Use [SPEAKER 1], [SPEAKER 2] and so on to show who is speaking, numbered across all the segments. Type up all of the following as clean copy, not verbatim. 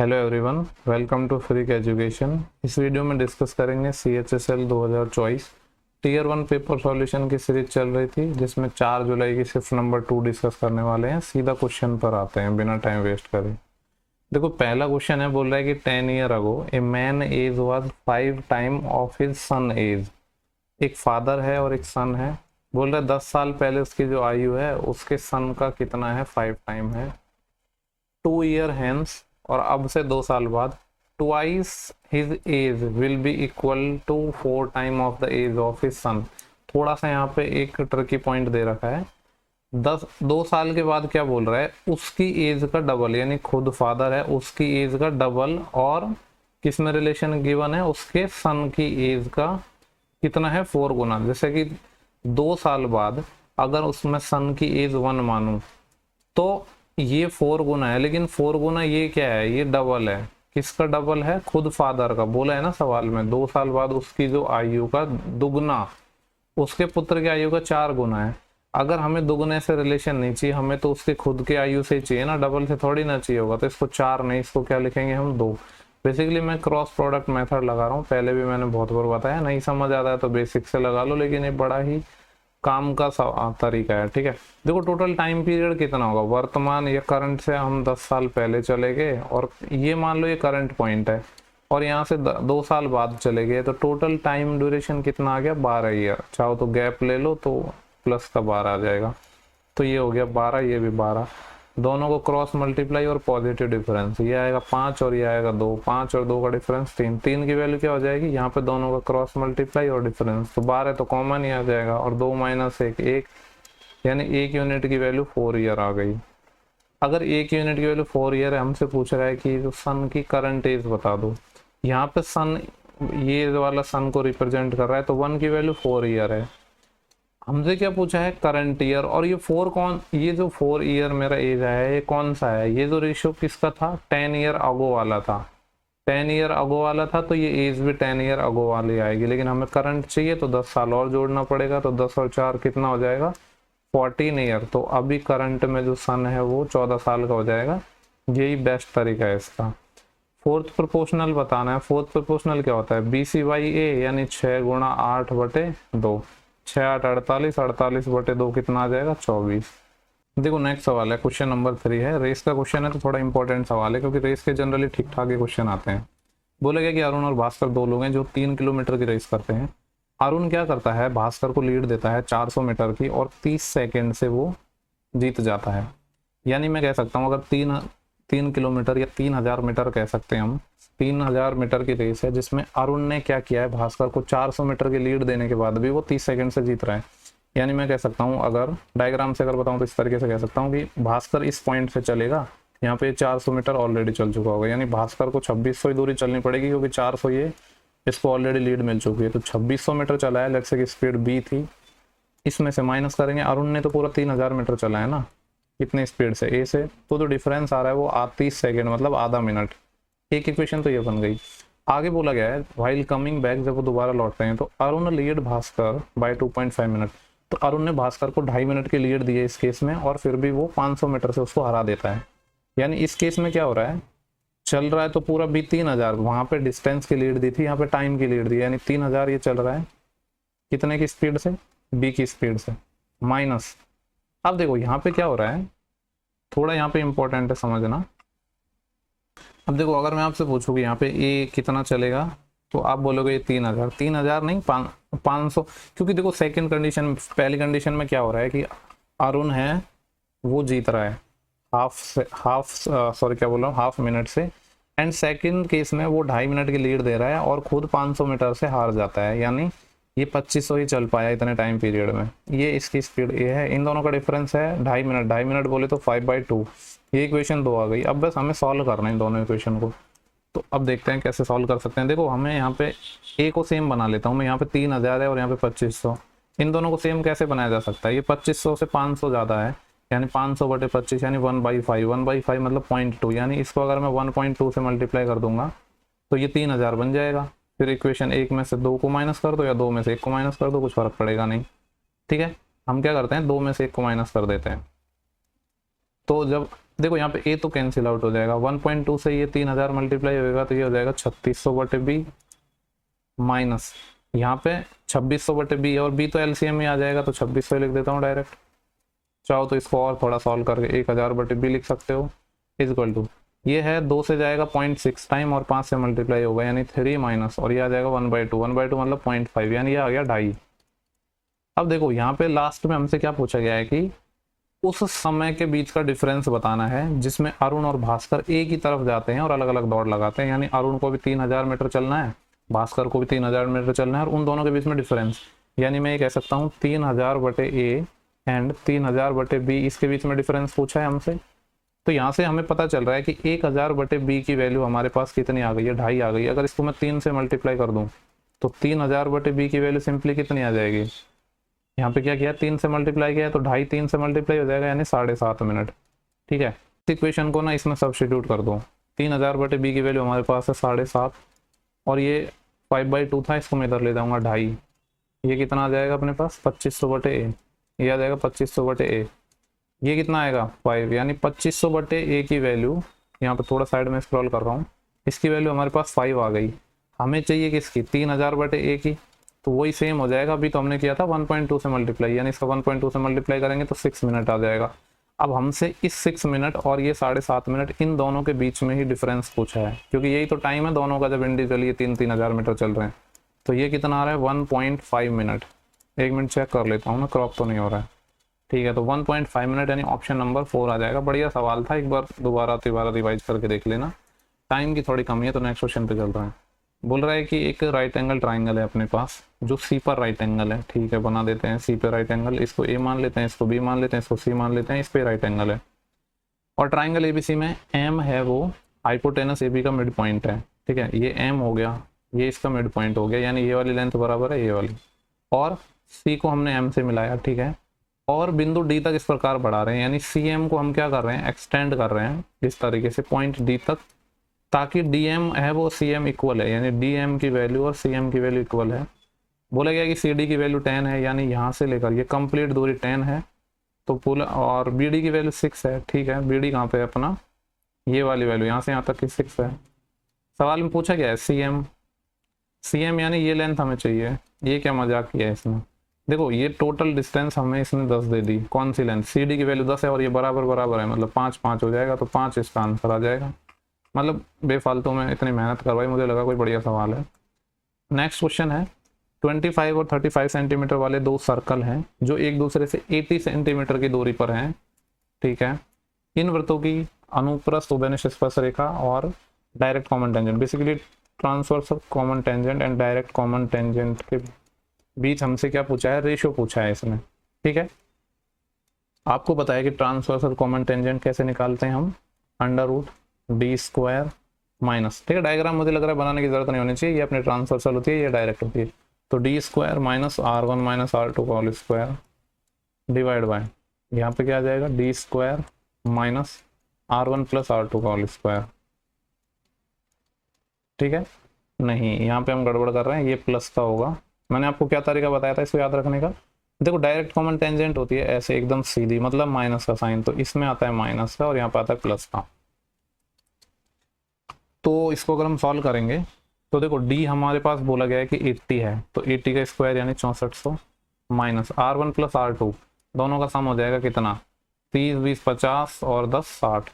[SPEAKER 1] Hello everyone, welcome to freak education. इस वीडियो में डिस्कस करेंगे CHSL 2024 टीयर 1 पेपर सॉल्यूशन की सीरीज चल रही थी, जिसमें 4 जुलाई की शिफ्ट नंबर 2 डिस्कस करने वाले हैं। सीधा क्वेश्चन पर आते हैं बिना टाइम वेस्ट करे। देखो, पहला क्वेश्चन है, बोल रहा है कि 10 year ago a man age was 5 time of his son age. एक फादर है और एक सन है। बोल रहा है 10 साल पहले उसकी जो आयु है उसके सन का कितना है, 5 टाइम है। 2 ईयर हेंस, और अब से 2 साल बाद, twice his age will be equal to 4 time of the age of his son. थोड़ा सा यहाँ पे एक ट्रिकी पॉइंट दे रखा है। 2 साल के बाद क्या बोल रहा है, उसकी एज का डबल, यानी खुद फादर है उसकी एज का डबल, और किस में रिलेशन गिवन है, उसके सन की एज का कितना है, 4 गुना। जैसे कि 2 साल बाद अगर उसमें सन की एज 1 मानूं तो ये 4 गुना है, लेकिन 4 गुना ये क्या है, ये डबल है। किसका डबल है, खुद फादर का। बोला है ना सवाल में, 2 साल बाद उसकी जो आयु का दुगना उसके पुत्र की आयु का 4 गुना है। अगर हमें दुगने से रिलेशन नहीं चाहिए, हमें तो उसके खुद के आयु से चाहिए ना, डबल से थोड़ी ना चाहिए होगा। तो इसको 4 नहीं, इसको क्या लिखेंगे हम, 2। बेसिकली मैं क्रॉस प्रोडक्ट मेथड लगा रहा हूँ, पहले भी मैंने बहुत बार बताया। नहीं समझ आता है तो बेसिक से लगा लो, लेकिन ये बड़ा ही काम का तरीका है, ठीक है। देखो, टोटल टाइम पीरियड कितना होगा, वर्तमान या करंट से हम 10 साल पहले चले गए, और ये मान लो ये करंट पॉइंट है, और यहाँ से 2 साल बाद चले गए, तो टोटल टाइम ड्यूरेशन कितना आ गया, 12 ईयर। चाहो तो गैप ले लो तो प्लस का 12 आ जाएगा। तो ये हो गया 12, ये भी 12। दोनों को क्रॉस मल्टीप्लाई और पॉजिटिव डिफरेंस, ये आएगा 5 और ये आएगा 2। 5 और 2 का डिफरेंस 3। 3 की वैल्यू क्या हो जाएगी, यहाँ पे दोनों का क्रॉस मल्टीप्लाई और डिफरेंस, तो 12 तो कॉमन ही आ जाएगा, और 2 माइनस 1 1, यानी 1 यूनिट की वैल्यू 4 ईयर आ गई। अगर 1 यूनिट की वैल्यू 4 ईयर है, हमसे पूछ रहा है कि जो सन की करंट एज बता दो। यहाँ पे सन, ये वाला सन को रिप्रेजेंट कर रहा है, तो 1 की वैल्यू 4 ईयर है। हमसे क्या पूछा है, करंट ईयर। और ये 4 कौन, ये जो 4 ईयर मेरा एज है, ये कौन सा है, ये जो रेशियो किसका था, 10 ईयर अगो वाला था। 10 ईयर अगो वाला था, तो ये एज भी 10 ईयर अगो वाली आएगी। लेकिन हमें करंट चाहिए तो 10 साल और जोड़ना पड़ेगा, तो 10 और 4 कितना हो जाएगा, 14 ईयर। तो अभी करंट में जो सन है वो 14 साल का हो जाएगा। यही बेस्ट तरीका है इसका। फोर्थ प्रोपोर्शनल बताना है। फोर्थ प्रोपोर्शनल क्या होता है, BC/A, यानी 6 गुणा 8/2। 6 8 48, 48/2 कितना आ जाएगा, 24। देखो, नेक्स्ट सवाल है, क्वेश्चन नंबर 3 है। रेस का क्वेश्चन है तो थोड़ा इंपॉर्टेंट सवाल है, क्योंकि रेस के जनरली ठीक ठाक ही क्वेश्चन आते हैं। बोला गया कि अरुण और भास्कर 2 लोग हैं जो 3 किलोमीटर की रेस करते हैं। अरुण क्या करता है, भास्कर को लीड देता है 400 मीटर की, और 30 सेकेंड से वो जीत जाता है। यानी मैं कह सकता हूँ, अगर 3 किलोमीटर या 3000 मीटर कह सकते हैं हम, 3000 मीटर की रेस है, जिसमें अरुण ने क्या किया है, भास्कर को 400 मीटर की लीड देने के बाद भी वो 30 सेकंड से जीत रहा है। यानी मैं कह सकता हूँ, अगर डायग्राम से अगर बताऊँ तो इस तरीके से कह सकता हूँ कि भास्कर इस पॉइंट से चलेगा, यहाँ पे 400 मीटर ऑलरेडी चल चुका होगा, यानी भास्कर को 2600 ही दूरी चलनी पड़ेगी, क्योंकि 400 ये इसको ऑलरेडी लीड मिल चुकी है। तो 2600 मीटर चला है, लेट्स से की स्पीड B थी, इसमें से माइनस करेंगे, अरुण ने तो पूरा 3000 मीटर चला है ना, कितने स्पीड से, A से, तो जो डिफरेंस आ रहा है वो 30 सेकेंड, मतलब आधा मिनट। एक इक्वेशन तो ये बन गई। आगे बोला गया है, व्हाइल कमिंग बैक, जब वो दोबारा लौटते हैं तो Arun lead Bhaskar by 2.5 minute. तो अरुण ने भास्कर को 2.5 मिनट की लीड दी है इस केस में, और फिर भी वो 500 मीटर से उसको हरा देता है। यानी इस केस में क्या हो रहा है, चल रहा है तो पूरा भी 3000, वहां पे डिस्टेंस की लीड दी थी, यहाँ पे टाइम की लीड दी, यानी 3000 ये चल रहा है कितने की स्पीड से, B की स्पीड से, माइनस। अब देखो यहाँ पे क्या हो रहा है, थोड़ा यहाँ पे इंपॉर्टेंट है समझना। अब देखो, अगर मैं आपसे पूछूँ कि यहाँ पे A कितना चलेगा, तो आप बोलोगे ये 3000। 3000 नहीं, 500, क्योंकि देखो सेकंड कंडीशन, पहली कंडीशन में क्या हो रहा है कि अरुण है वो जीत रहा है हाफ मिनट से, एंड सेकंड केस में वो 2.5 मिनट की लीड दे रहा है और खुद 500 मीटर से हार जाता है, यानी ये 2500 ही चल पाया इतने टाइम पीरियड में। ये इसकी स्पीड A है, इन दोनों का डिफरेंस है 2.5 मिनट। 2.5 मिनट बोले तो 5/2। ये इक्वेशन 2 आ गई। अब बस हमें सॉल्व करना है इन दोनों इक्वेशन को। तो अब देखते हैं कैसे सॉल्व कर सकते हैं। देखो, हमें यहाँ पे A को सेम बना लेता हूँ मैं, यहाँ पे 3000 है और यहाँ पे 2500। इन दोनों को सेम कैसे बनाया जा सकता है, ये 2500 से 500 ज़्यादा है, यानी 500/25, यानी 1/5। 1/5 मतलब 0.2, यानी इसको अगर मैं 1.2 से मल्टीप्लाई कर दूंगा तो ये 3000 बन जाएगा। फिर इक्वेशन 1 में से 2 को माइनस कर दो, या 2 में से 1 को माइनस कर दो, कुछ फर्क पड़ेगा नहीं, ठीक है। हम क्या करते हैं, 2 में से 1 को माइनस कर देते हैं। तो जब देखो यहाँ पे ए तो कैंसिल आउट हो जाएगा, 1.2 से ये 3000 मल्टीप्लाई होगा तो ये हो जाएगा 3600/b माइनस यहाँ पे 2600/b, और b तो एलसीएम में आ जाएगा तो 2600 लिख देता हूँ डायरेक्ट। चाहो तो इसको और थोड़ा सॉल्व करके 1000/b लिख सकते हो, इक्वल टू ये है 2 से जाएगा 0.6 टाइम और 5 से मल्टीप्लाई होगा यानी 3 माइनस, और ये आ जाएगा 1/2, 1/2 मतलब 0.5 यानी ये आ गया 2.5। अब देखो यहाँ पे लास्ट में हमसे क्या पूछा गया है कि उस समय के बीच का डिफरेंस बताना है जिसमें अरुण और भास्कर एक ही तरफ जाते हैं और अलग अलग दौड़ लगाते हैं, यानी अरुण को भी 3000 मीटर चलना है, भास्कर को भी 3000 मीटर चलना है, और उन दोनों के बीच में डिफरेंस, यानी मैं ये कह सकता हूँ 3000/a एंड 3000/b, इसके बीच में डिफरेंस पूछा है हमसे। तो यहाँ से हमें पता चल रहा है कि 1000/b की वैल्यू हमारे पास कितनी आ गई है, 2.5 आ गई। अगर इसको मैं 3 से मल्टीप्लाई कर दूँ तो 3000/b की वैल्यू सिंपली कितनी आ जाएगी, यहाँ पे क्या किया 3 से मल्टीप्लाई किया है तो 2.5 3 से मल्टीप्लाई हो जाएगा यानी 7.5 मिनट। ठीक है, इस इक्वेशन को ना इसमें सब्स्टिट्यूट कर दो, 3000/b की वैल्यू हमारे पास है 7.5, और ये 5/2 था, इसको मैं इधर ले जाऊंगा 2.5, ये कितना आ जाएगा अपने पास 2500/a, ये आ जाएगा 2500/a, ये कितना आएगा 5, यानी 2500/a की वैल्यू, यहाँ पे थोड़ा साइड में स्क्रॉल कर रहा हूँ, इसकी वैल्यू हमारे पास 5 आ गई। हमें चाहिए किसकी 3000/a की, तो वही सेम हो जाएगा, अभी तो हमने किया था 1.2 से मल्टीप्लाई, यानी इसका 1.2 से मल्टीप्लाई करेंगे तो 6 मिनट आ जाएगा। अब हमसे इस 6 मिनट और ये 7.5 मिनट इन दोनों के बीच में ही डिफरेंस पूछा है, क्योंकि यही तो टाइम है दोनों का जब इंडिविजुअली 3-3000 मीटर चल रहे हैं। तो ये कितना आ रहा है 1.5 मिनट। 1 मिनट चेक कर लेता हूँ ना, क्रॉप तो नहीं हो रहा है। ठीक है, तो 1.5 मिनट यानी ऑप्शन नंबर 4 आ जाएगा। बढ़िया सवाल था, एक बार दोबारा रिवाइज करके देख लेना। टाइम की थोड़ी कमी है तो नेक्स्ट क्वेश्चन पे चल रहा है। बोल रहा है कि एक राइट एंगल ट्राइंगल है अपने पास जो सी पर राइट एंगल है। ठीक है, बना देते हैं सी पे राइट एंगल, इसको ए मान लेते हैं, इसको बी मान लेते हैं, इसको सी मान लेते हैं, इस पे राइट एंगल है। और ट्राइंगल एबीसी में एम है वो हाइपोटेनस ए बी का मिड पॉइंट है। ठीक है, ये एम हो गया, ये इसका मिड पॉइंट हो गया, यानी ये वाली लेंथ बराबर है ये वाली, और सी को हमने एम से मिलाया। ठीक है, और बिंदु डी तक इस प्रकार बढ़ा रहे हैं, यानी सी एम को हम क्या कर रहे हैं एक्सटेंड कर रहे हैं इस तरीके से पॉइंट डी तक, ताकि डी एम है वो सी एम इक्वल है, यानी डी एम की वैल्यू और सी एम की वैल्यू इक्वल है। बोला गया कि सी डी की वैल्यू 10 है, यानी यहाँ से लेकर ये कंप्लीट दूरी 10 है, तो पूरा, और बी डी की वैल्यू 6 है। ठीक है, बी डी कहाँ पे है अपना, ये वाली वैल्यू यहाँ से यहाँ तक की 6 है। सवाल में पूछा गया है सी एम यानी ये लेंथ हमें चाहिए। ये क्या मजाक किया है इसमें, देखो ये टोटल डिस्टेंस हमें इसने 10 दे दी, कौन सी लेंथ, सी डी की वैल्यू 10 है और ये बराबर बराबर है, मतलब 5-5 हो जाएगा, तो 5 इसका आंसर आ जाएगा। मतलब बेफालतू में इतनी मेहनत करवाई, मुझे लगा कोई बढ़िया सवाल है। नेक्स्ट क्वेश्चन है 25 और 35 सेंटीमीटर वाले दो सर्कल हैं जो एक दूसरे से 80 सेंटीमीटर की दूरी पर हैं। ठीक है, इन वृत्तों की अनुप्रस्थ उभयनिष्ठ स्पर्श रेखा और direct common tangent, basically transverse common tangent and direct common tangent के बीच हमसे क्या पूछा है, रेशियो पूछा है इसमें। ठीक है, आपको पता है कि ट्रांसवर्सल कॉमन टेंजेंट कैसे निकालते हैं हम, √d² माइनस, ठीक है, डायग्राम मुझे लग रहा है बनाने की जरूरत नहीं होनी चाहिए, ये अपने ट्रांसवर्सल होती है, ये डायरेक्ट होती है। तो d² minus r1 - r2 whole square divide by, यहाँ पे क्या आ जाएगा d² minus r1 + r2 whole square. ठीक है, नहीं यहाँ पे हम गड़बड़ कर रहे हैं, ये प्लस का होगा। मैंने आपको क्या तरीका बताया था इसको याद रखने का, देखो डायरेक्ट कॉमन टेंजेंट होती है ऐसे एकदम सीधी, मतलब माइनस का साइन, तो इसमें आता है माइनस का और यहाँ पे आता है प्लस का। तो इसको अगर हम सॉल्व करेंगे तो देखो d हमारे पास बोला गया है कि 80 है, तो 80 का स्क्वायर यानी 6400 माइनस r1 + r2, दोनों का सम हो जाएगा कितना, 30 20 50 और 10 60,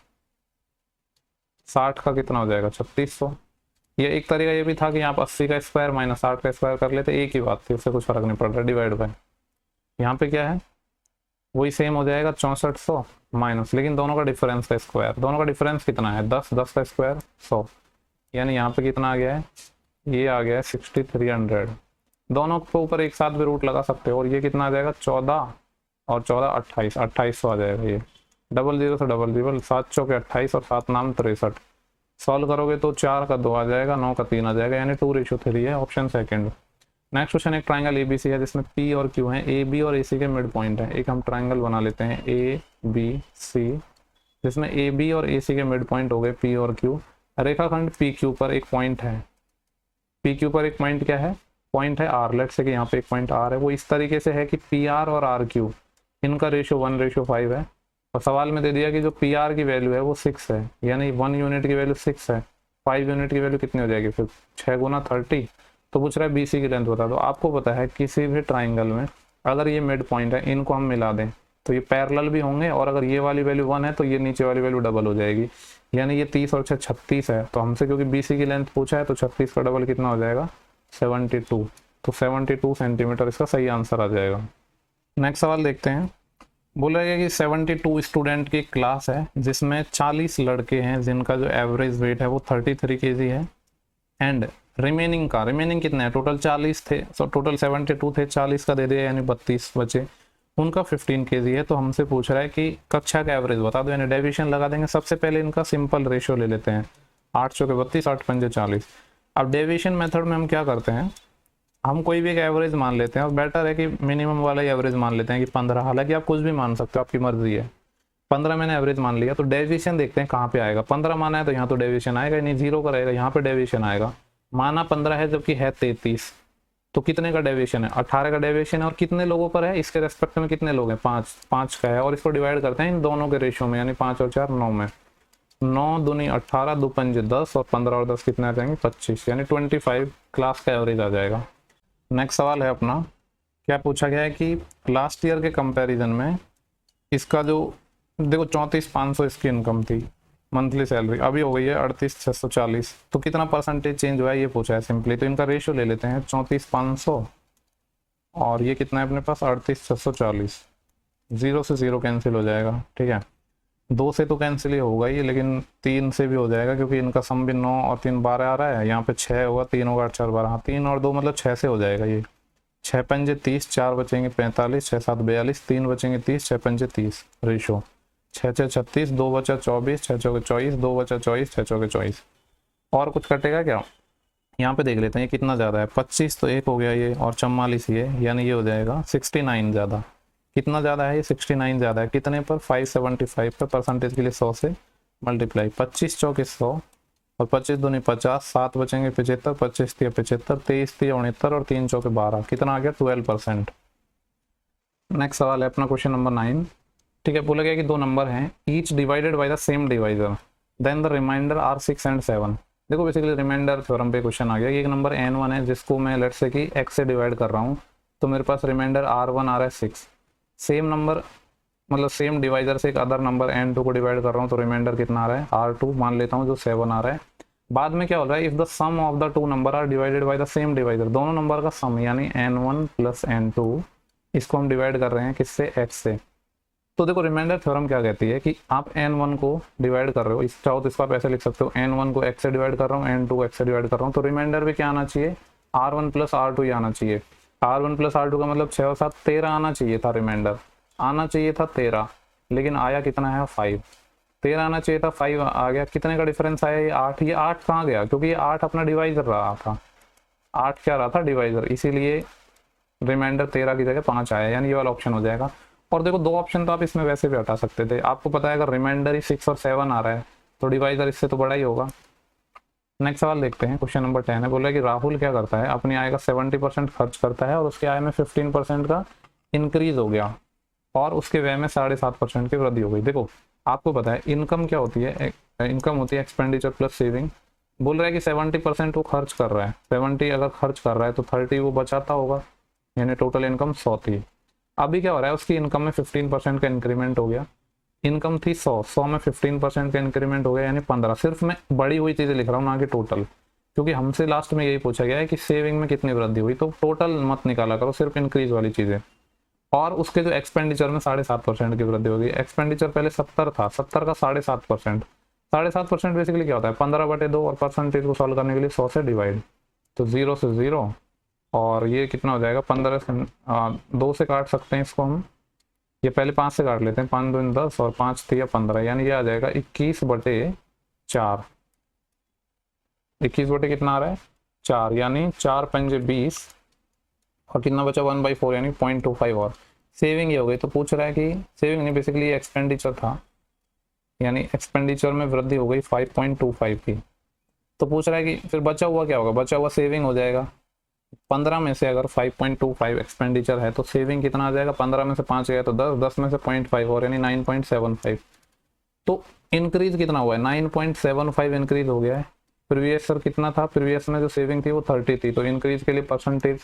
[SPEAKER 1] 60 का कितना हो जाएगा 3600। ये एक तरीका ये भी था कि यहाँ पर 80 का स्क्वायर माइनस 60 का स्क्वायर कर लेते, एक ही बात थी, उससे कुछ फर्क नहीं पड़ रहा, डिवाइड बाय। यहाँ पे क्या है वही सेम हो जाएगा 6400 माइनस, लेकिन दोनों का डिफरेंस का स्क्वायर, दोनों का डिफरेंस कितना है 10, 10 का स्क्वायर 100, यानी यहाँ पे कितना आ गया है, ये आ गया है 6300। दोनों के ऊपर एक साथ भी रूट लगा सकते हो, और ये कितना आ जाएगा 14 और 14 28, 2800 आ जाएगा। ये 00 से 00, 7 चौके 28 और 7 नाम 63। सॉल्व करोगे तो 4 का 2 आ जाएगा, 9 का 3 आ जाएगा, यानी 2:3 है, ऑप्शन सेकंड। नेक्स्ट क्वेश्चन एक ट्राइंगल एबीसी है जिसमें पी और क्यू है, ए बी और ए सी के मिड पॉइंट है। एक हम ट्राइंगल बना लेते हैं ए बी सी, जिसमें ए बी और ए सी के मिड पॉइंट हो गए पी और क्यू। रेखाखंड पी क्यू पर एक पॉइंट है, पी क्यू पर एक पॉइंट क्या है, पॉइंट है आर। लेट्स से कि यहाँ पे एक पॉइंट आर है, वो इस तरीके से है कि पी आर और आर क्यू इनका रेशियो 1:5 है। और सवाल में दे दिया कि जो पी आर की वैल्यू है वो 6 है, यानी 1 यूनिट की वैल्यू 6 है, 5 यूनिट की वैल्यू कितनी हो जाएगी फिर 6 गुना 30। तो पूछ रहा है बी सी की लेंथ बता दो। आपको पता है किसी भी ट्राइंगल में अगर ये मिड पॉइंट है, इनको हम मिला दें तो ये पैरेलल भी होंगे, और अगर ये वाली वैल्यू 1 है तो ये नीचे वाली वैल्यू डबल हो जाएगी, यानी ये 30 और 6 36 है। तो हमसे क्योंकि बी सी की लेंथ पूछा है तो 36 का डबल कितना हो जाएगा 72। तो 72 सेंटीमीटर इसका सही आंसर आ जाएगा। नेक्स्ट सवाल देखते हैं। बोला गया कि 72 स्टूडेंट की क्लास है जिसमें 40 लड़के हैं जिनका जो एवरेज वेट है वो 33 kg है, एंड रिमेनिंग कितने हैं, टोटल 40 थे, सो टोटल 72 थे, 40 का दे दिया यानी 32 बचे, उनका 15 kg है। तो हमसे पूछ रहा है कि कक्षा का एवरेज बता दो, यानी डेविएशन लगा देंगे। सबसे पहले इनका सिंपल रेशियो ले लेते हैं, 8 चौके 32, 8 पंजे 40। अब डेविएशन मेथड में हम क्या करते हैं, हम कोई भी एक एवरेज मान लेते हैं, और बेटर है कि मिनिमम वाला ही एवरेज मान लेते हैं कि 15, हालांकि आप कुछ भी मान सकते हो, आपकी मर्जी है। 15 मैंने एवरेज मान लिया, तो डेविएशन देखते हैं कहाँ पे आएगा। 15 माना है तो यहाँ तो डेविएशन आएगा नहीं, 0 का रहेगा, यहाँ पे डेविएशन आएगा। माना 15 है जबकि है 33, तो कितने का डेविएशन है 18 का डेविएशन है, और कितने लोगों पर है इसके रेस्पेक्ट में, कितने लोग हैं 5 का है, और इसको डिवाइड करते हैं इन दोनों के रेशियो में, यानी 5 और 4 9 में, 9 दूनी 18, 2 पंजे 10, और 15 और 10 कितने आ जाएंगे 25, यानी 25 क्लास का एवरेज आ जाएगा। नेक्स्ट सवाल है अपना, क्या पूछा गया है कि लास्ट ईयर के कंपैरिजन में इसका जो देखो 34,500 इसकी इनकम थी मंथली सैलरी, अभी हो गई है 38,640, तो कितना परसेंटेज चेंज हुआ है ये पूछा है सिंपली। तो इनका रेशियो ले लेते हैं 34,500 और ये कितना है अपने पास 38,640, 0 से 0 कैंसिल हो जाएगा, ठीक है। 2 से तो कैंसिल ही होगा ही, लेकिन 3 से भी हो जाएगा क्योंकि इनका सम भी 9 और 3 12 आ रहा है, यहाँ पे 6 होगा, 3 होगा 8 4 12, हाँ 3 और 2 मतलब 6 से हो जाएगा ये। 6 पंजे 30, 4 बचेंगे 45, 6 7 42, 3 बचेंगे 30, 6 पंजे 30 रेशो, 6 6 36, 2 बचा 24, 6 चौके 24, 2 बचा 24, 6 चौके 24। और कुछ कटेगा क्या, यहाँ पे देख लेते हैं ये कितना ज़्यादा है, 25 तो एक हो गया ये, और 44 ये, यानी ये हो जाएगा 69 ज़्यादा। कितना ज़्यादा है ये 69 ज़्यादा है, कितने पर 575 पर, परसेंटेज के लिए 100 से मल्टीप्लाई, 25 चौके 100 और 25 दूनी 50, 7 बचेंगे 75, 25 तिया 75, 23 तिया 69 और 3 चौके 12, कितना आ गया 12%। नेक्स्ट सवाल है अपना क्वेश्चन नंबर 9, ठीक है। बोला गया कि 2 नंबर हैं, each divided by the same divisor, then the remainder are 6 and 7। देखो बेसिकली रिमाइंडर थ्योरम पे क्वेश्चन आ गया। एक नंबर n1 है जिसको मैं लेट्स से कि x से डिवाइड कर रहा हूँ, तो मेरे पास रिमाइंडर r1 आ रहा है 6। सेम नंबर मतलब सेम डिवाइजर से एक अदर नंबर n2 को डिवाइड कर रहा हूँ, तो रिमाइंडर कितना आ रहा है r2 मान लेता हूँ, जो 7 आ रहा है। बाद में क्या हो रहा है, if the sum of the 2 number are divided by the same divisor, दोनों नंबर का सम यानी n1 प्लस n2, इसको हम डिवाइड कर रहे हैं किससे, x से। तो देखो रिमाइंडर थ्योरम क्या कहती है कि आप n1 को डिवाइड कर रहे हो, इस चाहो तो इसको आप ऐसे लिख सकते हो, n1 को x से डिवाइड कर रहा हूँ, n2 को x से डिवाइड कर रहा हूँ, तो रिमाइंडर भी क्या आना चाहिए, r1 प्लस r2 ही आना चाहिए। r1 प्लस r2 का मतलब 6 और 7 13 आना चाहिए था, रिमाइंडर आना चाहिए था 13, लेकिन आया कितना है 5। 13 आना चाहिए था, 5 आ गया, कितने का डिफरेंस आया ये 8। ये 8 कहाँ गया, क्योंकि ये 8 अपना डिवाइजर रहा था, 8 क्या रहा था डिवाइजर, इसीलिए रिमाइंडर 13 की जगह 5 आया, यानी ये वाला ऑप्शन हो जाएगा। और देखो 2 ऑप्शन तो आप इसमें वैसे भी हटा सकते थे, आपको पता है अगर रिमाइंडर ही 6 और 7 आ रहा है तो डिवाइजर इससे तो बड़ा ही होगा। नेक्स्ट सवाल देखते हैं, क्वेश्चन नंबर 10 है। बोला कि राहुल क्या करता है, अपनी आय का 70% खर्च करता है और उसकी आय में 15% का इंक्रीज हो गया और उसके व्यय में 7.5% की वृद्धि हो गई। देखो आपको पता है इनकम क्या होती है, इनकम होती है एक्सपेंडिचर प्लस सेविंग। बोल रहा है कि 70% वो खर्च कर रहा है, 70 अगर खर्च कर रहा है तो 30 वो बचाता होगा, यानी टोटल इनकम 100 थी। अभी क्या हो रहा है, उसकी इनकम में 15% का इंक्रीमेंट हो गया, इनकम थी 100 में 15% का इंक्रीमेंट हो गया, यानी 15। सिर्फ मैं बड़ी हुई चीज़ें लिख रहा हूँ ना कि टोटल, क्योंकि हमसे लास्ट में यही पूछा गया है कि सेविंग में कितनी वृद्धि हुई, तो टोटल मत निकाला करो, सिर्फ इंक्रीज वाली चीज़ें। और उसके जो एक्सपेंडिचर में 7.5% की वृद्धि होगी। एक्सपेंडिचर पहले 70 था, 70 का 7.5%, 7.5% बेसिकली क्या होता है 15/2, और परसेंटेज को सॉल्व करने के लिए 100 से डिवाइड, तो 0 से 0, और ये कितना हो जाएगा 15 से 2 से काट सकते हैं इसको हम, ये पहले 5 से काट लेते हैं, 5 दूनी 10 और 5 थी 15, यानी ये आ जाएगा 21/4। 21 बटे कितना आ रहा है 4, यानी 4 पंजे 20, और कितना बचा 1/4 यानी 0.25। और सेविंग ये हो गई। तो पूछ रहा है कि सेविंग नहीं बेसिकली एक्सपेंडिचर था, यानी एक्सपेंडिचर में वृद्धि हो गई 5.25 की। तो पूछ रहा है कि फिर बचा हुआ क्या होगा, बचा हुआ सेविंग हो जाएगा, 15 में से अगर 5.25 एक्सपेंडिचर है तो सेविंग कितना आ जाएगा, 15 में से 5 गया तो 10, 10 में से 0.5 और यानी 9.75। तो इंक्रीज कितना हुआ है, 9.75 इंक्रीज हो गया है। प्रीवियस सर कितना था, प्रीवियस में जो सेविंग थी वो 30 थी, तो इंक्रीज के लिए परसेंटेज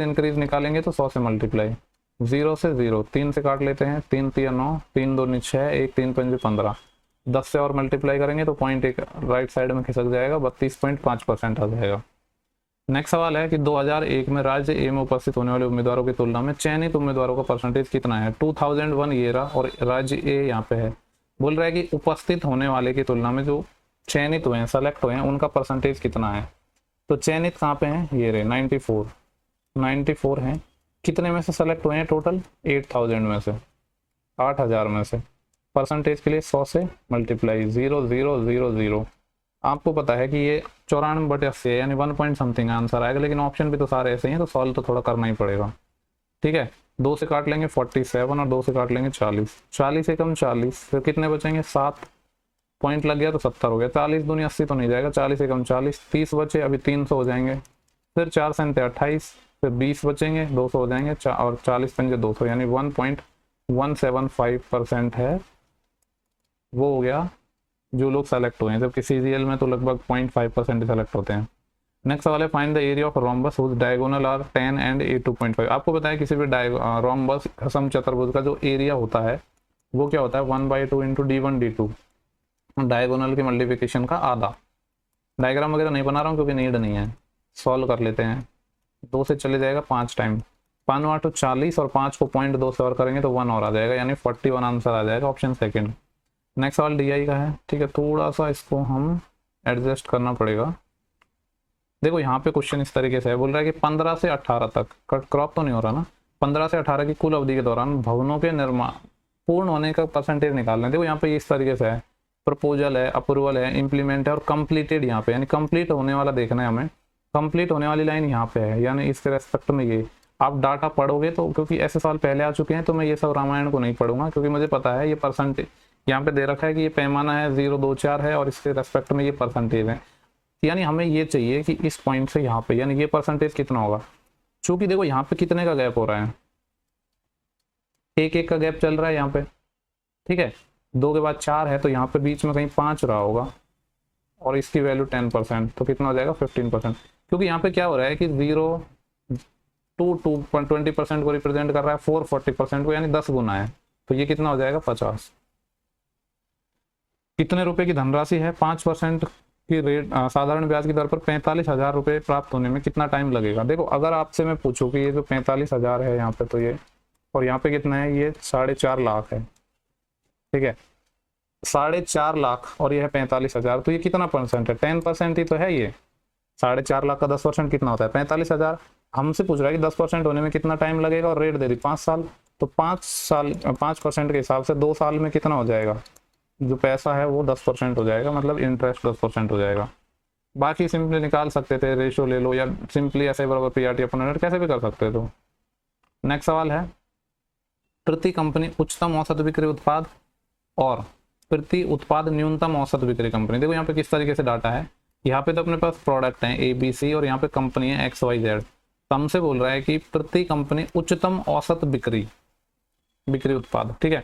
[SPEAKER 1] इंक्रीज निकालेंगे तो 100 से मल्टीप्लाई, 0 से 0, 3 से काट लेते हैं, 3 3 9, 3 2 6, 1 3 5 15, 10 से और मल्टीप्लाई करेंगे तो 0.1 राइट साइड में खिसक जाएगा, 32.5% आ जाएगा। नेक्स्ट सवाल है कि 2001 में राज्य ए में उपस्थित होने वाले उम्मीदवारों की तुलना में चयनित उम्मीदवारों का परसेंटेज कितना है। 2001 ये रहा और राज्य ए यहाँ पे है। बोल रहा है कि उपस्थित होने वाले की तुलना में जो चयनित हुए हैं, सेलेक्ट हुए हैं, उनका परसेंटेज कितना है। तो चयनित कहाँ पे हैं, ये रहे 94 हैं। कितने में से सेलेक्ट हुए हैं टोटल, 8000 में से, 8000 में से। परसेंटेज के लिए 100 से मल्टीप्लाई, 0 0 0 0। आपको पता है कि ये 94/80 है, यानी 1 पॉइंट समथिंग आंसर आएगा, लेकिन ऑप्शन भी तो सारे ऐसे ही हैं, तो सॉल्व तो थोड़ा करना ही पड़ेगा। ठीक है, 2 से काट लेंगे 47 और 2 से काट लेंगे 40, 40 से कम 40, फिर कितने बचेंगे, 7 पॉइंट लग गया तो 70 हो गया। 40 दूनी 80 तो नहीं जाएगा, 40 से कम 40, 30 बचे, अभी 300 हो जाएंगे, फिर 4 से 28, फिर 20 बचेंगे, 200 हो जाएंगे, और 40 पंजे 200, यानी 1.175% है वो हो गया जो लोग सेलेक्ट हुए हैं, जबकि सीजीएल में तो लगभग 0.5% सेलेक्ट होते हैं। नेक्स्ट सवाल है, find the area of rhombus whose diagonal are 10 and a 2.5। आपको पता है किसी भी रोम्बस समचतुर्भुज का जो एरिया होता है वो क्या होता है, 1/2 इंटू D1 D2, डायगोनल की मल्टीप्लिकेशन का आधा। डायग्राम वगैरह नहीं बना रहा हूँ क्योंकि नीड नहीं है, सॉल्व कर लेते हैं। 2 से चले जाएगा 5 टाइम, 5 8 40 और 5 को 0.2 से और करेंगे तो 1 और आ जाएगा, यानी 41 आंसर आ जाएगा, ऑप्शन सेकंड। नेक्स्ट सवाल DI का है। ठीक है, थोड़ा सा इसको हम एडजस्ट करना पड़ेगा। देखो यहाँ पे क्वेश्चन इस तरीके से है, बोल रहा है कि 15 से 18 तक, क्रॉप तो नहीं हो रहा ना, 15 से 18 की कुल अवधि के दौरान भवनों के निर्माण पूर्ण होने का परसेंटेज निकालना है। देखो यहाँ पे इस तरीके से है, प्रपोजल है, अप्रूवल है, इम्प्लीमेंट है और कंप्लीटेड यहाँ पे, यानी कंप्लीट होने वाला देखना है हमें। कंप्लीट होने वाली लाइन यहाँ पे है, यानी इसके रेस्पेक्ट में ये आप डाटा पढ़ोगे तो, क्योंकि ऐसे सवाल पहले आ चुके हैं तो मैं ये सब रामायण को नहीं पढ़ूंगा, क्योंकि मुझे पता है ये परसेंटेज यहाँ पे दे रखा है कि ये पैमाना है 0 2 4 है और इसके रेस्पेक्ट में ये परसेंटेज है, यानी हमें ये चाहिए कि इस पॉइंट से यहाँ पे, यानी ये परसेंटेज कितना होगा। चूंकि देखो यहाँ पे कितने का गैप हो रहा है, 1 1 का गैप चल रहा है यहाँ पे। ठीक है, 2 के बाद 4 है तो यहाँ पे बीच में कहीं 5 रहा होगा और इसकी वैल्यू 10%, तो कितना हो जाएगा 15%। क्योंकि यहाँ पे क्या हो रहा है कि 0 टू 20% को रिप्रेजेंट कर रहा है, 4 40% को, यानी 10 गुना है, तो ये कितना हो जाएगा 50। कितने रुपए की धनराशि है, 5% की रेट साधारण ब्याज की दर पर 45,000 रुपये प्राप्त होने में कितना टाइम लगेगा। देखो अगर आपसे मैं पूछूं कि ये जो 45,000 है यहाँ पे, तो ये, और यहाँ पे कितना है, ये 4.5 लाख है। ठीक है, 4.5 लाख और ये है 45,000, तो ये कितना परसेंट है, 10% ही तो है ये। 4.5 लाख का 10% कितना होता है, 45,000। हमसे पूछ रहा है कि 10% होने में कितना टाइम लगेगा और रेट दे दी 5 साल, तो 5% के हिसाब से 2 साल में कितना हो जाएगा, जो पैसा है वो 10% हो जाएगा, मतलब इंटरेस्ट 10% हो जाएगा। बाकी सिंपली निकाल सकते थे, रेशो ले लो या सिंपली ऐसे बराबर PRT अपॉन 100 कैसे भी कर सकते थे। नेक्स्ट सवाल है, प्रति कंपनी उच्चतम औसत बिक्री उत्पाद और प्रति उत्पाद न्यूनतम औसत बिक्री कंपनी। देखो यहाँ पे किस तरीके से डाटा है, यहाँ पे तो अपने पास प्रोडक्ट है ABC और यहाँ पे कंपनी है XYZ। हमसे बोल रहा है कि प्रति कंपनी उच्चतम औसत बिक्री उत्पाद। ठीक है,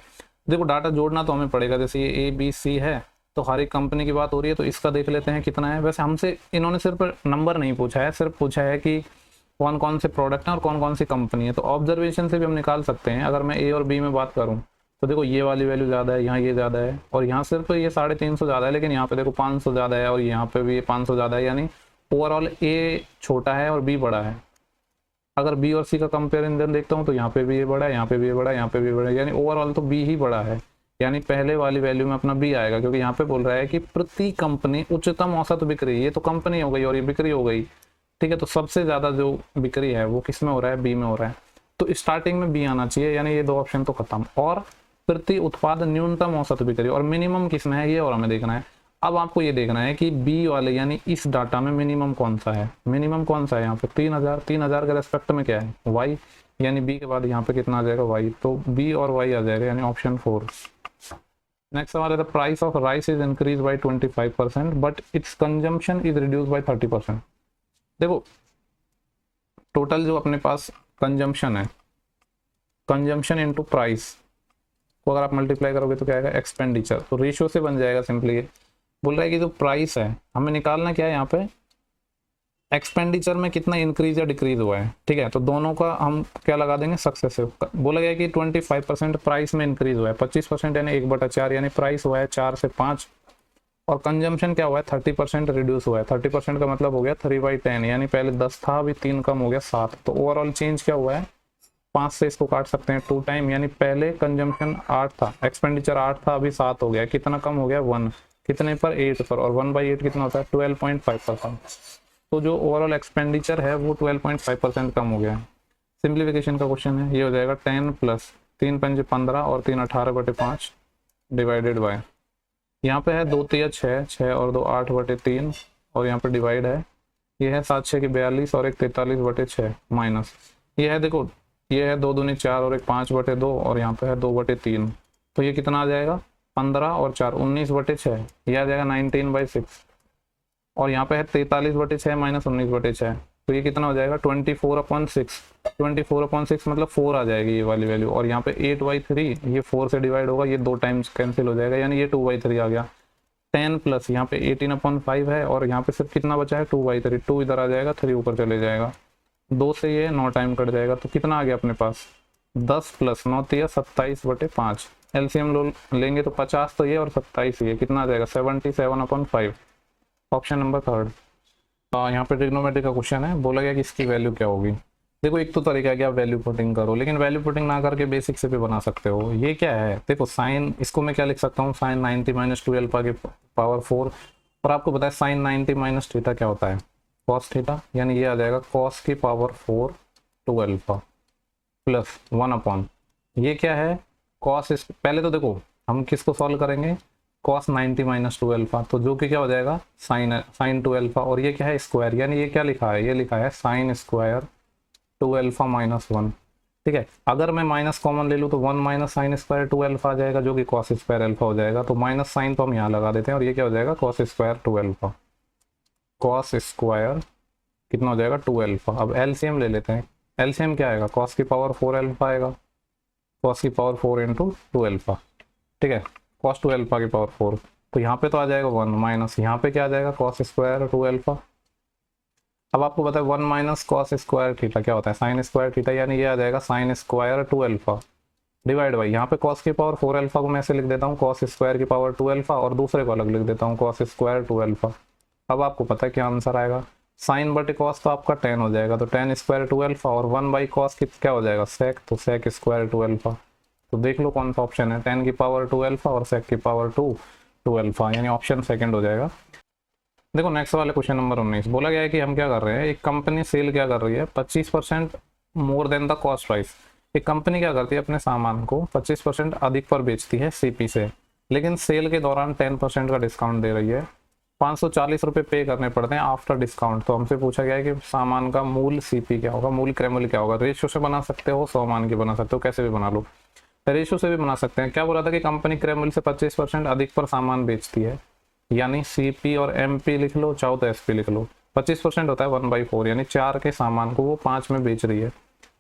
[SPEAKER 1] देखो डाटा जोड़ना तो हमें पड़ेगा, जैसे ये ABC है तो हर एक कंपनी की बात हो रही है, तो इसका देख लेते हैं कितना है। वैसे हमसे इन्होंने सिर्फ नंबर नहीं पूछा है, सिर्फ पूछा है कि कौन कौन से प्रोडक्ट हैं और कौन कौन सी कंपनी है, तो ऑब्जर्वेशन से भी हम निकाल सकते हैं। अगर मैं A और B में बात करूं तो देखो ये वाली वैल्यू ज़्यादा है, यहाँ ये ज़्यादा है, और यहाँ सिर्फ ये 350 ज़्यादा है, लेकिन यहाँ पे देखो 500 ज़्यादा है और यहाँ पे भी 500 ज़्यादा है, यानी ओवरऑल A छोटा है और B बड़ा है। अगर B और C का कंपेरिजन देखता हूँ तो यहाँ पे भी ये बड़ा है, यहाँ पे भी ये बड़ा है, यहाँ पे भी बड़ा है, यानी ओवरऑल तो B ही बड़ा है, यानी पहले वाली वैल्यू में अपना B आएगा, क्योंकि यहाँ पे बोल रहा है कि प्रति कंपनी उच्चतम औसत बिक्री, ये तो कंपनी हो गई और ये बिक्री हो गई। ठीक है, तो सबसे ज़्यादा जो बिक्री है वो किस में हो रहा है, B में हो रहा है, तो स्टार्टिंग में B आना चाहिए, यानी ये 2 ऑप्शन तो खत्म। और प्रति उत्पाद न्यूनतम औसत बिक्री और मिनिमम किस में है ये और हमें देखना है। अब आपको ये देखना है कि B वाले यानी इस डाटा में मिनिमम कौन सा है, मिनिमम कौन सा है यहाँ पे 3000 के रेस्पेक्ट में क्या है Y, यानी B के बाद यहाँ पे कितना आ जाएगा Y, तो B और Y आ जाएगा, यानी ऑप्शन 4। नेक्स्ट सवाल है, the price of rice is increase by 25% but it's consumption is reduce by 30%। देखो टोटल जो अपने पास कंजम्पशन है, कंजम्पशन इनटू प्राइस को अगर आप मल्टीप्लाई करोगे तो क्या आएगा, एक्सपेंडिचर। तो रेशियो से बन जाएगा सिंपली। ये बोल रहा है कि जो प्राइस है हमें निकालना क्या है यहाँ पे, एक्सपेंडिचर में कितना इंक्रीज या डिक्रीज हुआ है, ठीक है। तो दोनों का हम क्या लगा देंगे, सक्सेसिव। बोला गया कि 25% प्राइस में इंक्रीज हुआ है, 25% यानी 1/4 यानी प्राइस हुआ है 4 से 5, और कंजम्पशन क्या हुआ है 30% रिड्यूस हुआ है। 30% का मतलब हो गया 3/10 यानी पहले 10 था अभी 3 कम हो गया 7। तो ओवरऑल चेंज क्या हुआ है, 5 से इसको काट सकते हैं 2 टाइम, यानी पहले कंजम्पशन 8 था, एक्सपेंडिचर 8 था, अभी 7 हो गया। कितना कम हो गया 1, कितने पर 8 पर, और 1/8 कितना होता है 12.5%। तो जो ओवरऑल एक्सपेंडिचर है वो 12.5% कम हो गया है। सिंप्लीफिकेशन का क्वेश्चन है, ये हो जाएगा 10 प्लस 3 पंजे 15 और 3 18/5 डिवाइडेड बाय, यहाँ पे है 2 तिया 6, 6 और 2 8/3, और यहाँ पे डिवाइड है, ये है 7 6 की 42 और 1 43/6 माइनस, ये है देखो ये है 2 दूनी 4 और 1 5/2 और यहाँ पे है 2/3। तो ये कितना आ जाएगा 15 और 4 19/6, ये आ जाएगा 19/6, और यहाँ पे है 43/6 माइनस 19/6, तो ये कितना हो जाएगा 24/6। 24/6 मतलब 4 आ जाएगी ये वाली वैल्यू, और यहाँ पे 8/3 ये 4 से डिवाइड होगा, ये 2 टाइम्स कैंसिल हो जाएगा, यानी ये 2/3 आ गया। 10 प्लस यहाँ पे 18/5 है, और यहाँ पे सिर्फ कितना बचा है 2/3, 2 इधर आ जाएगा 3 ऊपर चले जाएगा, 2 से ये 9 टाइम कट जाएगा। तो कितना आ गया अपने पास 10 प्लस 9 तिया 27/5, एलसीएम लेंगे तो 50 तो ये और 27 ये, कितना आ जाएगा 77/5। Option number 3। यहाँ पे ट्रिग्नोमेट्री का क्वेश्चन है, बोला गया कि इसकी वैल्यू क्या होगी। देखो एक तो तरीका है कि आप वैल्यू पुटिंग करो, लेकिन वैल्यू पुटिंग ना करके बेसिक से भी बना सकते हो। ये क्या है, देखो साइन, इसको मैं क्या लिख सकता हूँ, साइन 90 माइनस 2 अल्फा की पावर 4, और आपको पता है साइन 90 माइनस थीटा क्या होता है, कॉस थीटा, यानी ये आ जाएगा कॉस की पावर 4 2 अल्फा प्लस 1/, ये क्या है कॉस। इस पहले तो देखो हम किसको सॉल्व करेंगे, कॉस 90 माइनस 2 अल्फा, तो जो कि क्या हो जाएगा साइन 2 अल्फा, और ये क्या है स्क्वायर, यानी ये क्या लिखा है, ये लिखा है साइन स्क्वायर 2 अल्फा माइनस 1, ठीक है। अगर मैं माइनस कॉमन ले लूँ तो 1 माइनस साइन स्क्वायर 2 अल्फा आ जाएगा, जो कि कॉस स्क्वायर अल्फा हो जाएगा। तो माइनस साइन तो हम यहाँ लगा देते हैं, और ये क्या हो जाएगा cos square 2 alpha, cos square कितना हो जाएगा 2 अल्फा। अब एलसीएम ले लेते हैं, एलसीएम क्या आएगा, कॉस की पावर 4 अल्फा आएगा, कॉस की पावर 4 इंटू 2 अल्फा, ठीक है, कॉस 2 अल्फा की पावर 4। तो यहाँ पे तो आ जाएगा 1 माइनस, यहाँ पे क्या आ जाएगा कॉस स्क्वायर 2 अल्फा। अब आपको पता है 1 माइनस कॉस स्क्वायर थीटा क्या होता है, साइन स्क्वायर थीटा, यानी ये आ जाएगा sine square 2 alpha divide by, यहाँ पे कॉस की पावर 4 अल्फा को मैं ऐसे लिख देता हूँ कॉस स्क्वायर की पावर 2 अल्फा, और दूसरे को अलग लिख देता हूँ कॉस स्क्वायर 2 अल्फा। अब आपको पता है क्या आंसर आएगा, साइन बटे कॉस तो आपका 10 हो जाएगा, तो 10 स्क्वायर 2 अल्फा, और 1 बाई कॉस क्या हो जाएगा सेक, तो सेक स्क्वायर 2 अल्फा। तो देख लो कौन सा ऑप्शन है, 10 की पावर 2 अल्फा और सेक की पावर 2 अल्फा, यानी ऑप्शन सेकंड हो जाएगा। देखो नेक्स्ट वाले क्वेश्चन नंबर 19, बोला गया है कि हम क्या कर रहे हैं, एक कंपनी सेल क्या कर रही है 25% more than the cost price. एक कंपनी क्या करती है, अपने सामान को 25% अधिक पर बेचती है सीपी से, लेकिन सेल के दौरान 10% का डिस्काउंट दे रही है, 540 रुपये पे करने पड़ते हैं आफ्टर डिस्काउंट। तो हमसे पूछा गया है कि सामान का मूल सीपी क्या होगा, मूल क्रैमल क्या होगा। रेशियो से बना सकते हो, 100 मान के बना सकते हो, कैसे भी बना लो, रेशियो से भी बना सकते हैं। क्या बोला था कि कंपनी क्रैमल से 25% अधिक पर सामान बेचती है, यानी सीपी और एमपी लिख लो, चाहो तो एसपी लिख लो। 25% होता है 1/4, यानी 4 के सामान को वो 5 में बेच रही है।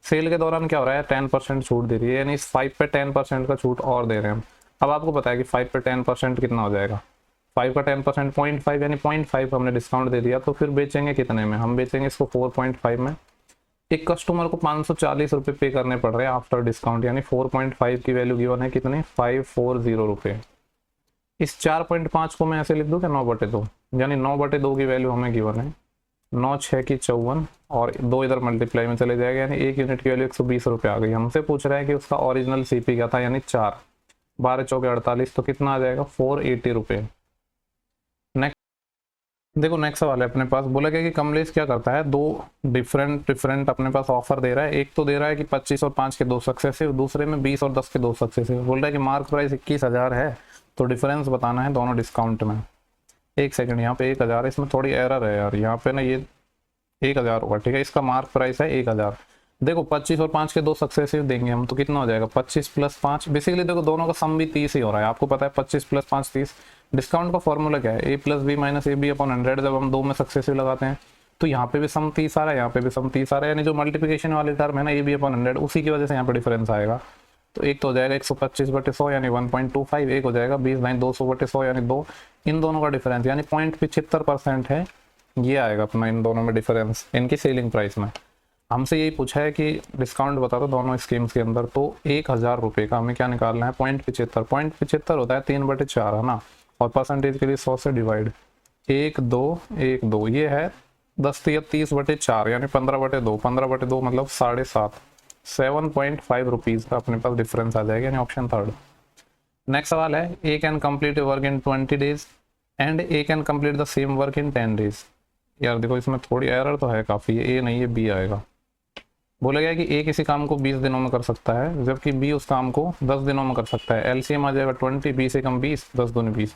[SPEAKER 1] सेल के दौरान क्या हो रहा है 10% छूट दे रही है, यानी इस 5 पे 10% का छूट और दे रहे हैं हम। अब आपको पता है कि 5 पे 10% कितना हो जाएगा, 5 का 10% 0.5, यानी 0.5 हमने डिस्काउंट दे दिया। तो फिर बेचेंगे कितने में, हम बेचेंगे इसको 4.5 में। एक कस्टमर को 540 रुपये पे करने पड़ रहे हैं आफ्टर डिस्काउंट, यानी 4.5 की वैल्यू गिवन है कितने 540 रुपये। इस 4.5 को मैं ऐसे लिख दूँ क्या 9/2, यानी 9/2 की वैल्यू हमें गिवन है, 9 6 की 54, और 2 इधर मल्टीप्लाई में चले जाएगा, यानी 1 यूनिट की वैल्यू 120 रुपये आ गई। हमसे पूछ रहा है कि उसका ओरिजिनल सीपी क्या था, यानी 4, 12 चौके 48, तो कितना आ जाएगा 480 रुपये। देखो नेक्स्ट सवाल है अपने पास, बोला गया कि कमलेश क्या करता है, 2 डिफरेंट अपने पास ऑफर दे रहा है। एक तो दे रहा है कि 25 और 5 के 2 सक्सेसिव, दूसरे में 20 और 10 के 2 सक्सेसिव। बोल रहा है कि मार्क प्राइस 21,000 है, तो डिफरेंस बताना है दोनों डिस्काउंट में। एक सेकंड, यहाँ पे 1,000, इसमें थोड़ी एरर है यार, यहाँ पे ना ये 1,000 होगा, ठीक है, इसका मार्क प्राइस है 1,000। देखो 25 और 5 के 2 सक्सेसिव देंगे हम, तो कितना हो जाएगा 25 प्लस 5, बेसिकली देखो दोनों का सम भी 30 ही हो रहा है, आपको पता है 25 प्लस 5 30। डिस्काउंट का फॉर्मूला क्या है, a plus B minus A B upon 100, जब हम 2 में सक्सेसिव लगाते हैं तो यहाँ पे भी सम 30 आ रहा है, यहाँ पे भी सम 30 आ रहा है, यानी जो मल्टीप्लिकेशन वाले टर्म है ना ए बी अपॉन 100, उसी की वजह से यहाँ पे डिफरेंस आएगा। तो एक तो हो जाएगा 125/100 यानी 1.25, एक हो जाएगा 20/200/100 यानी 2, इन दोनों का डिफरेंस यानी 0.75% है, ये आएगा अपना इन दोनों में डिफरेंस इनकी सेलिंग प्राइस में। हमसे यही पूछा है कि डिस्काउंट बता दो दोनों स्कीम्स के अंदर, तो 1000 रुपये का हमें क्या निकालना है 0.75 होता है 3/4 है ना, और परसेंटेज के लिए 100 से डिवाइड 1 2 1 2, ये है 10 या 30/4 यानी 15/2, 15/2 मतलब 7.5, 7.5 रुपीज़ का अपने पास डिफरेंस आ जाएगा, यानी ऑप्शन थर्ड। नेक्स्ट सवाल है A can complete work in 20 days and A can complete the same work in 10 days. यार देखो इसमें थोड़ी एरर तो है काफ़ी, ए नहीं है बी आएगा। बोला गया कि ए किसी काम को 20 दिनों में कर सकता है जबकि बी उस काम को 10 दिनों में कर सकता है। एलसीएम आ जाएगा 20, 20 से कम 20, 10 दूनी 20।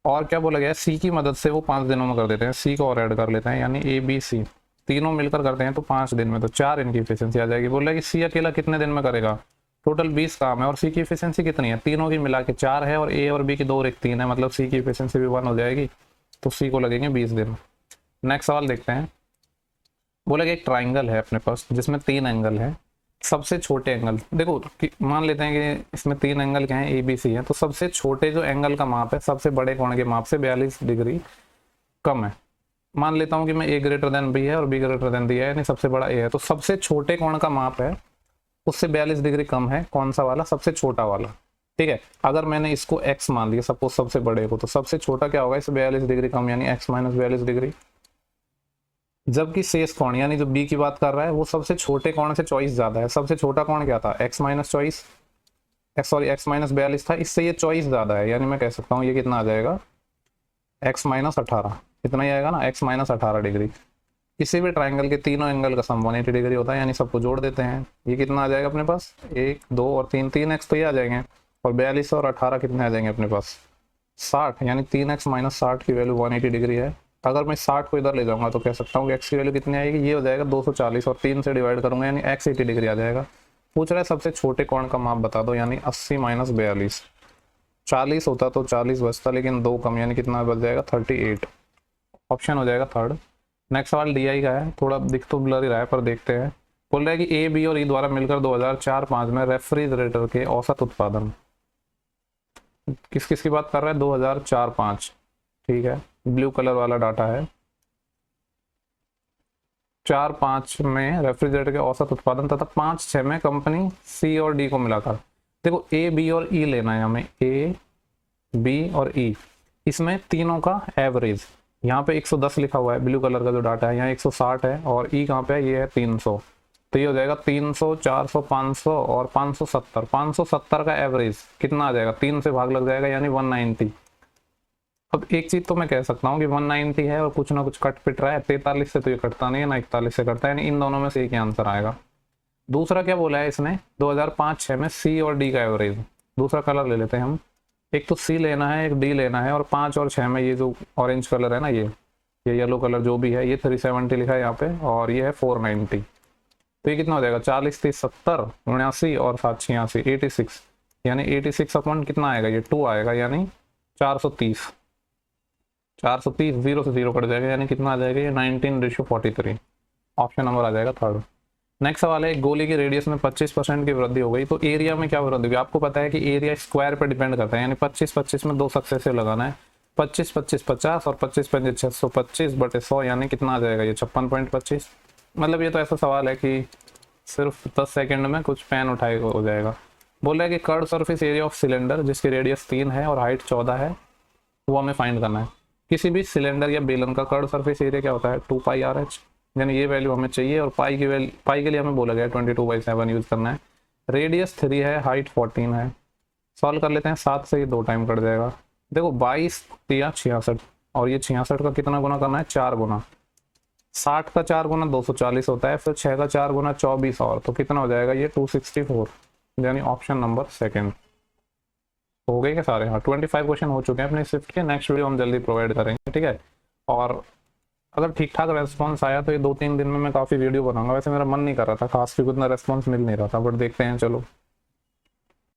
[SPEAKER 1] और क्या बोला गया है सी की मदद से वो 5 दिनों में कर देते हैं, सी को और ऐड कर लेते हैं, यानी ए बी सी तीनों मिलकर करते हैं तो 5 दिन में, तो 4 इनकी एफिशिएंसी आ जाएगी। बोल रहा है कि सी अकेला कितने दिन में करेगा, टोटल 20 काम है और सी की एफिशिएंसी कितनी है, तीनों की मिला के 4 है और ए और बी की 2 और 1 3 है, मतलब सी की एफिशिएंसी भी 1 हो जाएगी, तो सी को लगेंगे 20 दिन। नेक्स्ट सवाल देखते हैं। बोला कि एक ट्राइंगल है अपने पास जिसमें 3 एंगल है, सबसे छोटे एंगल देखो मान लेते हैं कि इसमें 3 एंगल क्या है ए बी सी है, तो सबसे छोटे जो एंगल का माप है सबसे बड़े कोण के माप से 42 डिग्री कम है। मान लेता हूं कि मैं ए ग्रेटर देन बी है और बी ग्रेटर देन डी है, यानी सबसे बड़ा ए है, तो सबसे छोटे कोण का माप है उससे 42 डिग्री कम है, कौन सा वाला, सबसे छोटा वाला। ठीक है, अगर मैंने इसको x मान लिया सपोज सबसे बड़े को, तो सबसे छोटा क्या होगा इससे 42 डिग्री कम यानी x माइनस 42 डिग्री। जबकि शेष कोण यानी जो b की बात कर रहा है वो सबसे छोटे कोण से 24 ज्यादा है। सबसे छोटा कोण क्या था x माइनस 24, x माइनस 42 था, इससे ये 24 ज्यादा है, यानी मैं कह सकता हूँ ये कितना आ जाएगा x माइनस 18, इतना ही आएगा ना, x माइनस 18 डिग्री। किसी भी ट्राइंगल के तीनों एंगल का सम 180 डिग्री होता है, यानी सबको जोड़ देते हैं, ये कितना आ जाएगा अपने पास 1 2 और 3, 3x तो ये आ जाएंगे और 42 और 18 कितने आ जाएंगे अपने पास 60, यानी 3x माइनस 60 की वैल्यू 180 डिग्री है। अगर मैं 60 को इधर ले जाऊंगा तो कह सकता हूँ कि x की वैल्यू कितनी आएगी, ये हो जाएगा 240 और 3 से डिवाइड करूंगा यानी x 80 डिग्री आ जाएगा। पूछ रहा है सबसे छोटे कोण का माप बता दो, यानी 80 माइनस 42, 40 होता तो 40 बचता लेकिन 2 कम यानी कितना बच जाएगा 38, ऑप्शन हो जाएगा थर्ड। नेक्स्ट सवाल डी का है, थोड़ा दिख तो ब्लर ही रहा है पर देखते हैं। बोल रहा है कि ए बी और ई द्वारा मिलकर 2004-5 में रेफ्रिजरेटर के औसत उत्पादन, किस किस की बात कर रहा है 2004-5, ठीक है ब्लू कलर वाला डाटा है। 4-5 में रेफ्रिजरेटर के औसत उत्पादन तथा 5-6 में कंपनी सी और डी को मिलाकर, देखो ए बी और ई लेना है हमें, ए बी और ई, इसमें तीनों का एवरेज, यहाँ पे 110 लिखा हुआ है ब्लू कलर का जो डाटा है, यहाँ 160 है और ई कहाँ पे है, ये है 300, तो ये हो जाएगा 300 400 500 और 570, 570 का एवरेज कितना आ जाएगा, 3 से भाग लग जाएगा यानी 190। अब एक चीज तो मैं कह सकता हूँ कि 190 है और कुछ ना कुछ कट पिट रहा है, 43 से तो ये कटता नहीं है ना 41 से कटता है, यानी इन दोनों में से एक ही आंसर आएगा। दूसरा क्या बोला है इसने 2005-6 में सी और डी का एवरेज, दूसरा कलर ले लेते हैं हम, एक तो सी लेना है एक डी लेना है, और 5 और 6 में ये जो ऑरेंज कलर है ना ये येलो कलर जो भी है, ये 370 लिखा है यहाँ पे और ये है 490, तो ये कितना हो जाएगा 40 30 70 79 और 7 86 86, यानी 86 अपॉन कितना आएगा ये 2 आएगा, यानी 430, 0 से 0 कट जाएगा यानी कितना आ जाएगा ये 19:43, ऑप्शन नंबर आ जाएगा थर्ड। नेक्स्ट सवाल है, गोली की रेडियस में 25% की वृद्धि हो गई तो एरिया में क्या वृद्धि होगी। आपको पता है कि एरिया स्क्वायर पे डिपेंड करता है, यानी 25-25 में 2 सक्सेसिव लगाना है, 25-25 50 और 25-5 625/100, यानी कितना आ जाएगा ये 56.25। मतलब ये तो ऐसा सवाल है कि सिर्फ 10 सेकेंड में कुछ पेन उठाए हो जाएगा। बोल रहा है कि curve surface area of cylinder जिसकी रेडियस 3 है और हाइट 14 है वो हमें फाइंड करना है। किसी भी सिलेंडर या बेलन का कर्व सरफेस एरिया क्या होता है 2πRh, यानी ये वैल्यू हमें चाहिए, और पाई के लिए हमें बोला गया 22/7 यूज करना है। रेडियस 3 है, हाइट 14 है, सॉल्व कर लेते हैं, 7 से ये 2 टाइम कट जाएगा। देखो 22 या 66 और ये 66 का कितना गुना करना है 4 गुना, 60 का 4 गुना 240 होता है, फिर 6 का 4 गुना 24 और, तो कितना हो जाएगा ये 264, यानी ऑप्शन नंबर सेकेंड। हो गए क्या सारे, हाँ 25 क्वेश्चन हो चुके हैं अपने शिफ्ट के। नेक्स्ट वीडियो हम जल्दी प्रोवाइड करेंगे, ठीक है। और अगर ठीक ठाक रेस्पॉन्स आया तो ये 2-3 दिन में मैं काफ़ी वीडियो बनाऊंगा। वैसे मेरा मन नहीं कर रहा था खास, क्योंकि उतना रेस्पॉन्स मिल नहीं रहा था, बट देखते हैं चलो।